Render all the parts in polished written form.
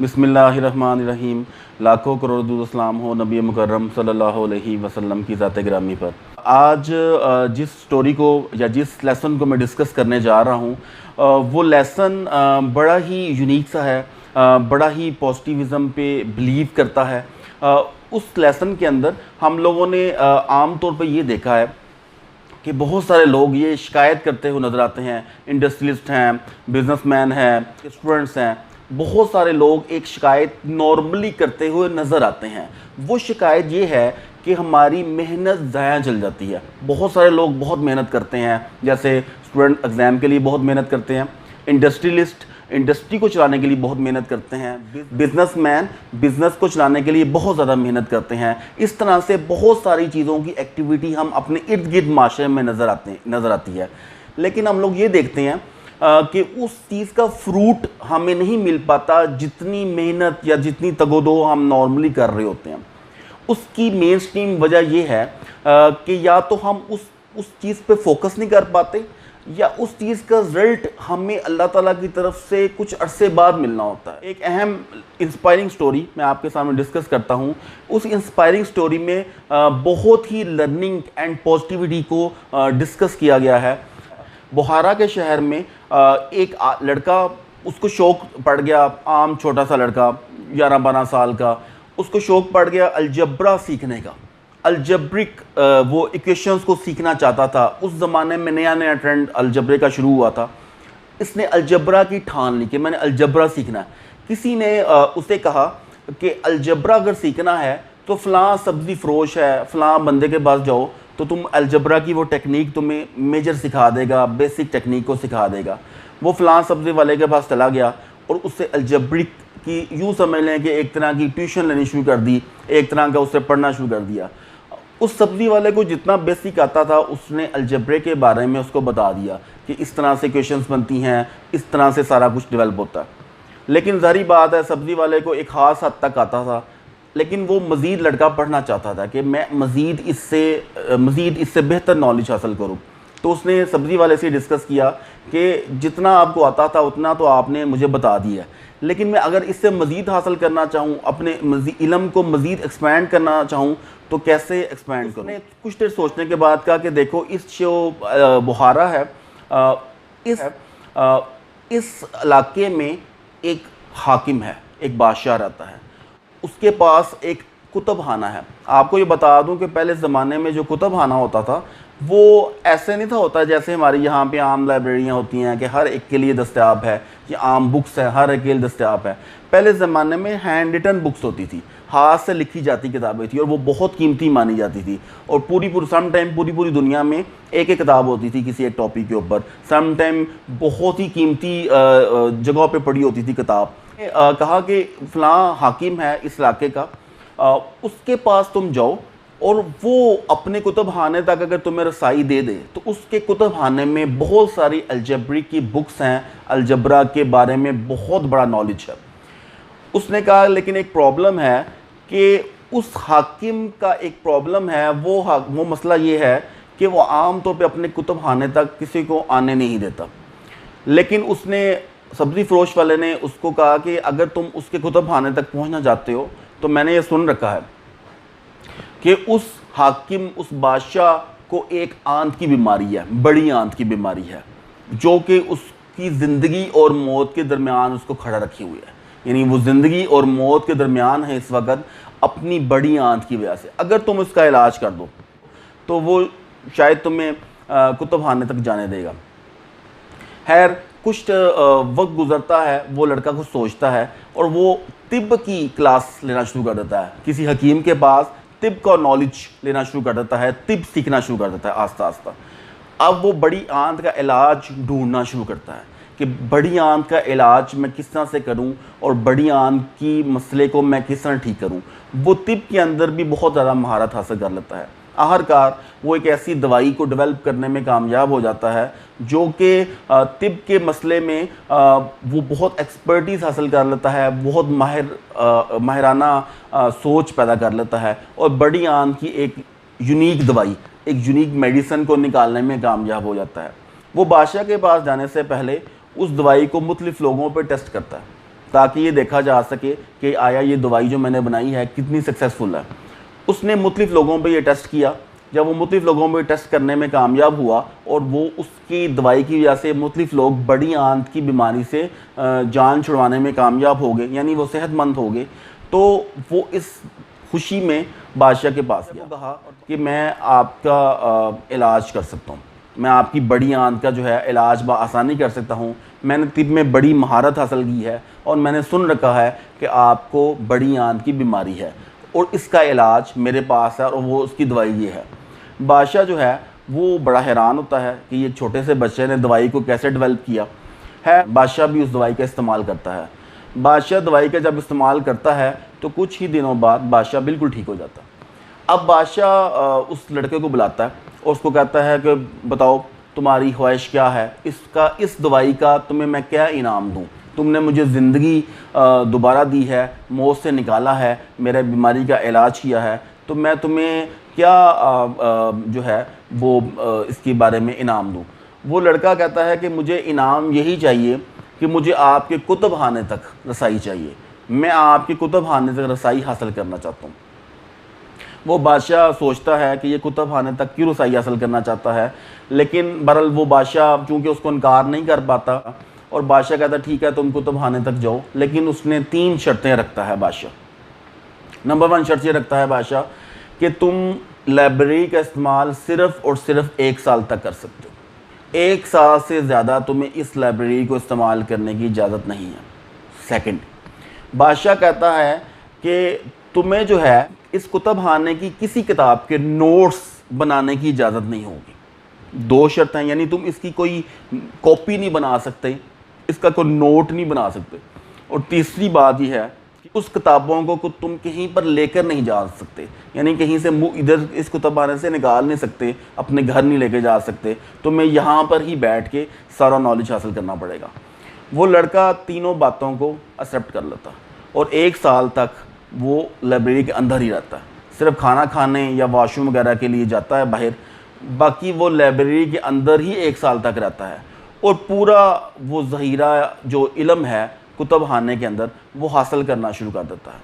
बिस्मिल्लाहिर्रहमानिर्रहीम। लाखों करोड़ दुरूद सलाम हो नबी मुकर्रम सल्लल्लाहु अलैहि वसल्लम की ज़ात गिरामी पर। आज जिस स्टोरी को या जिस लेसन को मैं डिस्कस करने जा रहा हूँ, वो लेसन बड़ा ही यूनिक सा है, बड़ा ही पॉजिटिविज़म पे बिलीव करता है। उस लेसन के अंदर हम लोगों ने आम तौर पे ये देखा है कि बहुत सारे लोग ये शिकायत करते हुए नज़र आते हैं। इंडस्ट्रियलिस्ट हैं, बिजनेसमैन हैं, स्टूडेंट्स हैं, बहुत सारे लोग एक शिकायत नॉर्मली करते हुए नज़र आते हैं। वो शिकायत ये है कि हमारी मेहनत ज़ाया चल जाती है। बहुत सारे लोग बहुत मेहनत करते हैं, जैसे स्टूडेंट एग्ज़ाम के लिए बहुत मेहनत करते हैं, इंडस्ट्रियलिस्ट इंडस्ट्री को चलाने के लिए बहुत मेहनत करते हैं, बिजनेसमैन बिजनेस को चलाने के लिए बहुत ज़्यादा मेहनत करते हैं। इस तरह से बहुत सारी चीज़ों की एक्टिविटी हम अपने इर्द गिर्द माशरे में नज़र आती है। लेकिन हम लोग ये देखते हैं कि उस चीज़ का फ्रूट हमें नहीं मिल पाता जितनी मेहनत या जितनी तगोदो हम नॉर्मली कर रहे होते हैं। उसकी मेन स्ट्रीम वजह यह है कि या तो हम उस चीज़ पे फोकस नहीं कर पाते, या उस चीज़ का रिजल्ट हमें अल्लाह ताला की तरफ से कुछ अरसे बाद मिलना होता है। एक अहम इंस्पायरिंग स्टोरी मैं आपके सामने डिस्कस करता हूँ। उस इंस्पायरिंग स्टोरी में बहुत ही लर्निंग एंड पॉजिटिविटी को डिस्कस किया गया है। बुखारा के शहर में एक लड़का, उसको शौक़ पड़ गया, आम छोटा सा लड़का 11-12 साल का, उसको शौक़ पड़ गया अलजब्रा सीखने का। अलजब्रिक वो इक्वेशंस को सीखना चाहता था। उस ज़माने में नया नया ट्रेंड अलजब्रे का शुरू हुआ था। इसने अलजब्रा की ठान ली कि मैंने अलजब्रा सीखना है। किसी ने उसे कहा कि अलजब्रा अगर सीखना है तो फ़लाँ सब्ज़ी फ़रोश है, फ़लाँ बंदे के पास जाओ तो तुम अलजब्रा की वो टेक्निक तुम्हें मेजर सिखा देगा, बेसिक टेक्निक को सिखा देगा। वो फ़लाँ सब्ज़ी वाले के पास चला गया और उससे अलजब्रिक की यूँ समझ लें कि एक तरह की ट्यूशन लेनी शुरू कर दी, एक तरह का उससे पढ़ना शुरू कर दिया। उस सब्ज़ी वाले को जितना बेसिक आता था उसने अलजब्रे के बारे में उसको बता दिया कि इस तरह से क्वेश्चंस बनती हैं, इस तरह से सारा कुछ डेवलप होता है। लेकिन ज़ाहिर बात है सब्ज़ी वाले को एक ख़ास हद तक आता था, लेकिन वो मज़ीद लड़का पढ़ना चाहता था कि मैं मज़ीद इससे बेहतर नॉलेज हासिल करूँ। तो उसने सब्ज़ी वाले से डिस्कस किया कि जितना आपको आता था उतना तो आपने मुझे बता दिया, लेकिन मैं अगर इससे मज़ीद हासिल करना चाहूँ, अपने इल्म को मज़ीद एक्सपेंड करना चाहूँ तो कैसे एक्सपेंड करूँ। उसने कुछ देर सोचने के बाद कहा कि देखो, इस जो बुखारा है, इस इलाके में एक हाकिम है, एक बादशाह रहता है, उसके पास एक कुतुबखाना है। आपको ये बता दूं कि पहले ज़माने में जो कुतुबखाना होता था वो ऐसे नहीं था होता जैसे हमारे यहाँ पे आम लाइब्रेरियाँ होती हैं कि हर एक के लिए दस्तयाब है, कि आम बुक्स है हर एक के लिए दस्तयाब है। पहले ज़माने में हैंड रिटन बुक्स होती थी, हाथ से लिखी जाती किताबें थी, और वो बहुत कीमती मानी जाती थी। और सम टाइम पूरी दुनिया में एक किताब होती थी किसी एक टॉपिक के ऊपर, सम टाइम बहुत ही कीमती जगहों पे पड़ी होती थी किताब। कहा कि फ़लाँ हाकिम है इस इलाके का, उसके पास तुम जाओ और वो अपने कुतुबखाने तक अगर तुम्हें रसाई दे दे तो उसके कुतुबखाने में बहुत सारी अलजब्रिक की बुक्स हैं, अलजब्रा के बारे में बहुत बड़ा नॉलेज है। उसने कहा लेकिन एक प्रॉब्लम है कि उस हाकिम का एक प्रॉब्लम है, वो मसला ये है कि वो आम तौर पे अपने कुतुबखाने तक किसी को आने नहीं देता। लेकिन उसने सब्ज़ी फ़रोश वाले ने उसको कहा कि अगर तुम उसके कुतुबखाने तक पहुंचना चाहते हो तो मैंने ये सुन रखा है कि उस हाकिम, उस बादशाह को एक आंत की बीमारी है, बड़ी आंत की बीमारी है, जो कि उसकी ज़िंदगी और मौत के दरमियान उसको खड़ा रखी हुई है। यानी वो ज़िंदगी और मौत के दरमियान है इस वक्त अपनी बड़ी आंत की वजह से। अगर तुम उसका इलाज कर दो तो वो शायद तुम्हें कुतुबखाने तक जाने देगा। खैर कुछ वक्त गुजरता है, वो लड़का कुछ सोचता है और वो तिब की क्लास लेना शुरू कर देता है। किसी हकीम के पास तिब का नॉलेज लेना शुरू कर देता है, तिब सीखना शुरू कर देता है आस्ता आस्ता। अब वो बड़ी आंत का इलाज ढूंढना शुरू करता है कि बड़ी आंत का इलाज मैं किस तरह से करूं और बड़ी आंत की मसले को मैं किस तरह ठीक करूं। वो तिब के अंदर भी बहुत ज़्यादा महारत हासिल कर लेता है। आखिरकार वो एक ऐसी दवाई को डेवलप करने में कामयाब हो जाता है जो कि तिब के मसले में वो बहुत एक्सपर्टीज़ हासिल कर लेता है, बहुत माहिराना सोच पैदा कर लेता है और बड़ी आंत की एक यूनिक दवाई, एक यूनिक मेडिसिन को निकालने में कामयाब हो जाता है। वो बादशाह के पास जाने से पहले उस दवाई को मुख्तलिफ़ लोगों पर टेस्ट करता है ताकि ये देखा जा सके कि आया ये दवाई जो मैंने बनाई है कितनी सक्सेसफुल है। उसने मुख्तलिफ लोगों पे ये टेस्ट किया। जब वो मुख्तलिफ लोगों में टेस्ट करने में कामयाब हुआ और वो उसकी दवाई की वजह से मुख्तलिफ लोग बड़ी आंत की बीमारी से जान छुड़वाने में कामयाब हो गए, यानी वो सेहतमंद हो गए। तो वो इस खुशी में बादशाह के पास गया, कहा कि मैं आपका इलाज कर सकता हूँ, मैं आपकी बड़ी आंत का जो है इलाज बआसानी कर सकता हूँ। मैंने तिब में बड़ी महारत हासिल की है और मैंने सुन रखा है कि आपको बड़ी आंत की बीमारी है और इसका इलाज मेरे पास है और वो उसकी दवाई ये है। बादशाह जो है वो बड़ा हैरान होता है कि ये छोटे से बच्चे ने दवाई को कैसे डेवलप किया है। बादशाह भी उस दवाई का इस्तेमाल करता है। बादशाह दवाई का जब इस्तेमाल करता है तो कुछ ही दिनों बाद बादशाह बिल्कुल ठीक हो जाता है। अब बादशाह उस लड़के को बुलाता है और उसको कहता है कि बताओ तुम्हारी ख्वाहिश क्या है, इस दवाई का तुम्हें मैं क्या इनाम दूँ। तुमने मुझे ज़िंदगी दोबारा दी है, मौत से निकाला है, मेरे बीमारी का इलाज किया है, तो मैं तुम्हें क्या जो है वो इसके बारे में इनाम दूँ। वो लड़का कहता है कि मुझे इनाम यही चाहिए कि मुझे आपके कुतुब खाने तक रसाई चाहिए, मैं आपके कुतुब खाने तक रसाई हासिल करना चाहता हूँ। वो बादशाह सोचता है कि ये कुतुब खाने तक क्यों रसाई हासिल करना चाहता है, लेकिन बहरहाल वो बादशाह चूँकि उसको इनकार नहीं कर पाता और बादशाह कहता ठीक है तुम कुतुब खाने तक जाओ। लेकिन उसने 3 शर्तें रखता है बादशाह। नंबर 1 शर्त ये रखता है बादशाह कि तुम लाइब्रेरी का इस्तेमाल सिर्फ़ और सिर्फ 1 साल तक कर सकते हो, 1 साल से ज़्यादा तुम्हें इस लाइब्रेरी को इस्तेमाल करने की इजाज़त नहीं है। सेकंड, बादशाह कहता है कि तुम्हें जो है इस कुतुब खाने की किसी किताब के नोट्स बनाने की इजाज़त नहीं होगी। 2 शर्तें, यानी तुम इसकी कोई कॉपी नहीं बना सकते, इसका कोई नोट नहीं बना सकते। और तीसरी बात यह है कि उस किताबों को तुम कहीं पर लेकर नहीं जा सकते, यानी कहीं से मुँह इधर इस कुतुबखाने से निकाल नहीं सकते, अपने घर नहीं लेके जा सकते, तुम्हें यहाँ पर ही बैठ के सारा नॉलेज हासिल करना पड़ेगा। वो लड़का तीनों बातों को एक्सेप्ट कर लेता और 1 साल तक वो लाइब्रेरी के अंदर ही रहता है। सिर्फ खाना खाने या वॉशरूम वगैरह के लिए जाता है बाहर, बाकी वो लाइब्रेरी के अंदर ही 1 साल तक रहता है और पूरा वो ज़हीरा जो इल्म है कुतुब खाने के अंदर वो हासिल करना शुरू कर देता है।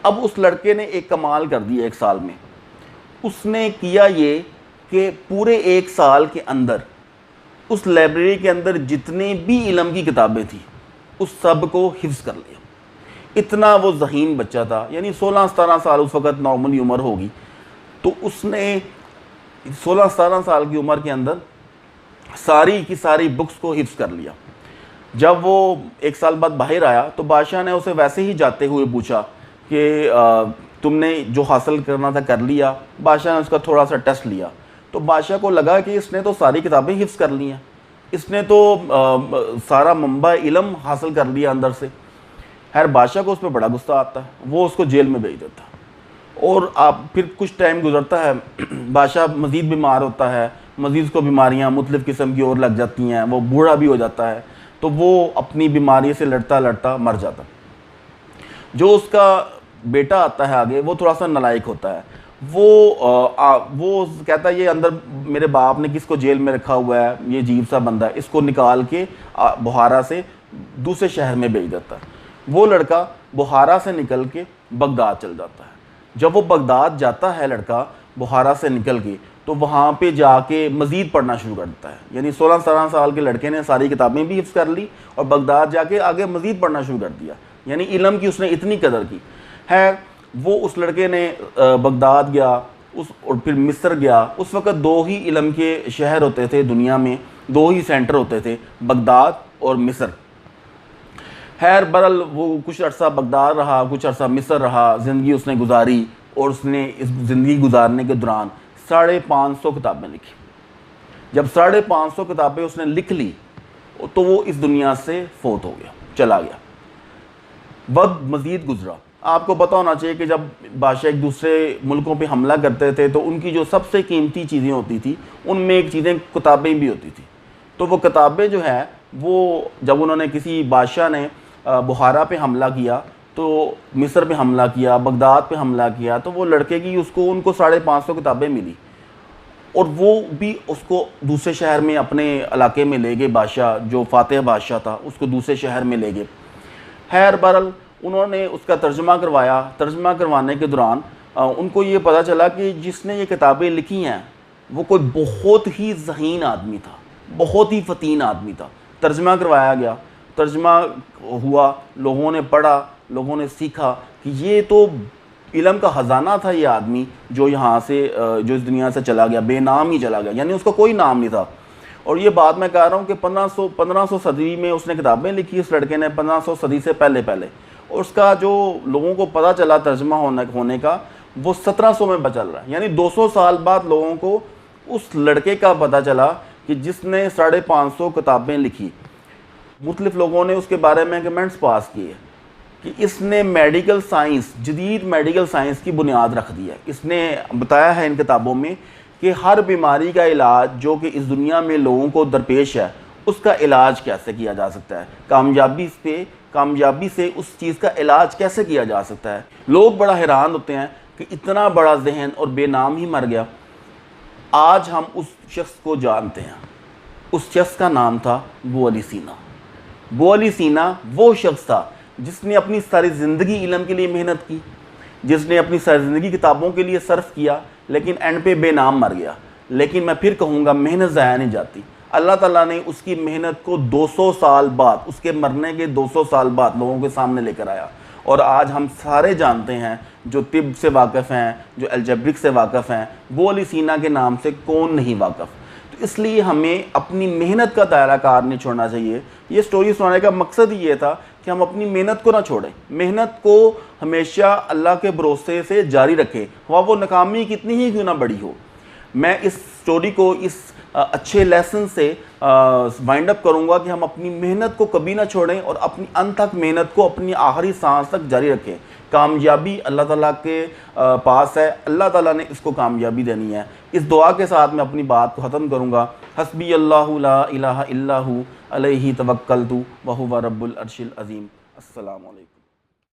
अब उस लड़के ने एक कमाल कर दिया 1 साल में। उसने किया ये कि पूरे 1 साल के अंदर उस लाइब्रेरी के अंदर जितने भी इल्म की किताबें थी उस सब को हिफ्ज़ कर लिया। इतना वो ज़हीन बच्चा था, यानी 16-17 साल उस वक़्त नॉर्मली उम्र होगी, तो उसने 16-17 साल की उम्र के अंदर सारी की सारी बुक्स को हिफ्ज़ कर लिया। जब वो 1 साल बाद बाहर आया तो बादशाह ने उसे वैसे ही जाते हुए पूछा कि तुमने जो हासिल करना था कर लिया। बादशाह ने उसका थोड़ा सा टेस्ट लिया तो बादशाह को लगा कि इसने तो सारी किताबें हिफ्ज़ कर ली हैं, इसने तो सारा मंबा इल्म हासिल कर लिया अंदर से। खैर बादशाह को उस पर बड़ा गुस्सा आता है, वो उसको जेल में भेज देता है। और आप फिर कुछ टाइम गुजरता है, बादशाह मज़ीद बीमार होता है, मज़ीद उसको बीमारियाँ मुख्तलिफ़ किस्म की और लग जाती हैं, वो बूढ़ा भी हो जाता है, तो वो अपनी बीमारी से लड़ता लड़ता मर जाता। जो उसका बेटा आता है आगे, वो थोड़ा सा नालायक होता है। वो कहता है ये अंदर मेरे बाप ने किसको जेल में रखा हुआ है, ये अजीब सा बंदा है, इसको निकाल के बुहारा से दूसरे शहर में भेज देता है। वो लड़का बुहारा से निकल के बगदाद चल जाता है। जब वो बगदाद जाता है लड़का बुहारा से निकल के, तो वहाँ पे जाके मज़ीद पढ़ना शुरू कर देता है। यानी 16-17 साल के लड़के ने सारी किताबें भी हिफ्ज़ कर ली और बगदाद जाके आगे मज़ीद पढ़ना शुरू कर दिया। यानी इल्म की उसने इतनी कदर की है। वो उस लड़के ने बगदाद गया और फिर मिस्र गया। उस वक़्त 2 ही इल्म के शहर होते थे दुनिया में, 2 ही सेंटर होते थे, बगदाद और मिस्र। खैर बहरहाल वो कुछ अर्सा बगदाद रहा, कुछ अर्सा मिस्र रहा, ज़िंदगी उसने गुजारी और उसने इस ज़िंदगी गुजारने के दौरान 550 किताबें लिखी। जब 550 किताबें उसने लिख ली तो वो इस दुनिया से फोत हो गया, चला गया। वक्त मज़ीद गुजरा। आपको पता होना चाहिए कि जब बादशाह एक दूसरे मुल्कों पे हमला करते थे तो उनकी जो सबसे कीमती चीज़ें होती थी उनमें एक चीज़ें किताबें भी होती थी। तो वो किताबें जो है वो जब उन्होंने किसी बादशाह ने बुहारा पे हमला किया, तो मिस्र पे हमला किया, बगदाद पे हमला किया, तो वो लड़के की उनको 550 किताबें मिली और वो भी उसको दूसरे शहर में अपने इलाके में ले गए। बादशाह जो फातेह बादशाह था उसको दूसरे शहर में ले गए। खैर बहरहाल उन्होंने उसका तर्जुमा करवाया। तर्जुमा करवाने के दौरान उनको ये पता चला कि जिसने ये किताबें लिखी हैं वो कोई बहुत ही ज़हीन आदमी था, बहुत ही फ़तीन आदमी था। तर्जुमा करवाया गया, तर्जुमा हुआ, लोगों ने पढ़ा, लोगों ने सीखा कि ये तो इल्म का ख़जाना था ये आदमी जो यहाँ से जो इस दुनिया से चला गया, बेनाम ही चला गया, यानी उसका कोई नाम नहीं था। और ये बात मैं कह रहा हूँ कि 1500 सदी में उसने किताबें लिखी इस लड़के ने, 1500 सदी से पहले। और उसका जो लोगों को पता चला तर्जुमा होने का वो 1700 में बचल रहा है, यानी 200 साल बाद लोगों को उस लड़के का पता चला कि जिसने 550 किताबें लिखी। मुख्तलिफ लोगों ने उसके बारे में कमेंट्स पास किए कि इसने मेडिकल साइंस, जदीद मेडिकल साइंस की बुनियाद रख दी है। इसने बताया है इन किताबों में कि हर बीमारी का इलाज जो कि इस दुनिया में लोगों को दरपेश है उसका इलाज कैसे किया जा सकता है, कामयाबी से उस चीज़ का इलाज कैसे किया जा सकता है। लोग बड़ा हैरान होते हैं कि इतना बड़ा जहन और बेनाम ही मर गया। आज हम उस शख्स को जानते हैं, उस शख्स का नाम था अबू अली सीना। अबू अली सीना वो शख्स था जिसने अपनी सारी ज़िंदगी इल्म के लिए मेहनत की, जिसने अपनी सारी ज़िंदगी किताबों के लिए सर्फ किया, लेकिन एंड पे बेनाम मर गया। लेकिन मैं फिर कहूँगा मेहनत ज़ाया नहीं जाती। अल्लाह ताला ने उसकी मेहनत को 200 साल बाद, उसके मरने के 200 साल बाद लोगों के सामने लेकर आया। और आज हम सारे जानते हैं, जो तिब से वाकिफ़ हैं, जो अलजब्रिक से वाकिफ़ हैं, अबू अली सीना के नाम से कौन नहीं वाकिफ़। तो इसलिए हमें अपनी मेहनत का दायरा कार नहीं छोड़ना चाहिए। ये स्टोरी सुनाने का मकसद ही ये था कि हम अपनी मेहनत को ना छोड़ें, मेहनत को हमेशा अल्लाह के भरोसे से जारी रखें, वो नाकामी कितनी ही क्यों ना बड़ी हो। मैं इस स्टोरी को इस अच्छे लेसन से वाइंड अप करूँगा कि हम अपनी मेहनत को कभी ना छोड़ें और अपनी अंत तक मेहनत को अपनी आखिरी सांस तक जारी रखें। कामयाबी अल्लाह ताला के पास है, अल्लाह ताला ने इसको कामयाबी देनी है। इस दुआ के साथ मैं अपनी बात को ख़त्म करूँगा। हस्बी अल्लाहु ला इलाहा इल्ला हु अलैहि तवक्कलतु व हुवा रब्बुल अर्शिल अज़ीम। अस्सलामु अलैकुम।